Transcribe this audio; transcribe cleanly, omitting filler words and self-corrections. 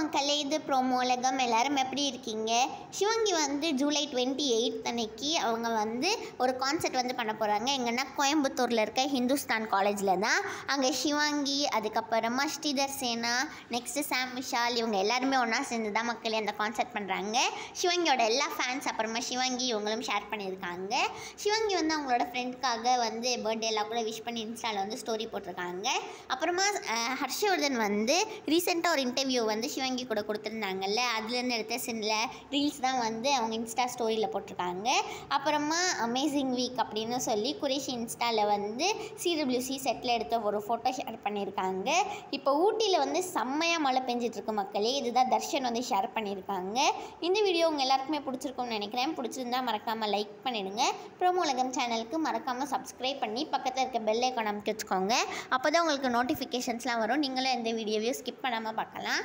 மக்களே, இது ப்ரோமோ உலகம். எல்லாரும் எப்படி இருக்கீங்க? சிவங்கி வந்து ஜூலை 28 அன்னைக்கு அவங்க வந்து ஒரு கான்சர்ட் வந்து பண்ண போகிறாங்க. எங்கன்னா கோயம்புத்தூரில் இருக்க ஹிந்துஸ்தான் காலேஜில் தான். அங்கே சிவங்கி, அதுக்கப்புறமா ஸ்ரீதர் சேனா, நெக்ஸ்ட்டு சாம் விஷால், இவங்க எல்லாருமே ஒன்றா சேர்ந்து தான் மக்களே அந்த கான்சர்ட் பண்ணுறாங்க. சிவங்கியோட எல்லா ஃபேன்ஸ் அப்புறமா சிவங்கி இவங்களும் ஷேர் பண்ணியிருக்காங்க. சிவங்கி வந்து அவங்களோட ஃப்ரெண்டுக்காக வந்து பர்த்டே எல்லாம் கூட விஷ் பண்ணி இன்ஸ்டாவில் வந்து ஸ்டோரி போட்டிருக்காங்க. அப்புறமா ஹர்ஷவர்தன் வந்து ரீசெண்டாக ஒரு இன்டர்வியூ வந்து சிவங்கி கூட கொடுத்துருந்தாங்கல்ல, அதுலேருந்து எடுத்த சில ரீல்ஸ் தான் வந்து அவங்க இன்ஸ்டா ஸ்டோரியில் போட்டிருக்காங்க. அப்புறமா அமேசிங் வீக் அப்படின்னு சொல்லி குரேஷி இன்ஸ்டாவில் வந்து சிடபிள்யூசி செட்டில் எடுத்த ஒரு ஃபோட்டோ ஷேர் பண்ணியிருக்காங்க. இப்போ ஊட்டியில் வந்து செம்மையாக மழை பெஞ்சிட்ருக்கு மக்களே. இதுதான் தர்ஷன் வந்து ஷேர் பண்ணியிருக்காங்க. இந்த வீடியோ உங்கள் எல்லாருக்குமே பிடிச்சிருக்கும்னு நினைக்கிறேன். பிடிச்சிருந்தா மறக்காமல் லைக் பண்ணிடுங்க. ப்ரோமோ உலகம் சேனலுக்கு மறக்காமல் சப்ஸ்கிரைப் பண்ணி பக்கத்தில் இருக்க பெல் ஐக்கான் அமைக்க வச்சுக்கோங்க. அப்போ தான் உங்களுக்கு நோட்டிஃபிகேஷன்ஸ்லாம் வரும். நீங்களும் எந்த வீடியோவையும் ஸ்கிப் பண்ணாமல் பார்க்கலாம்.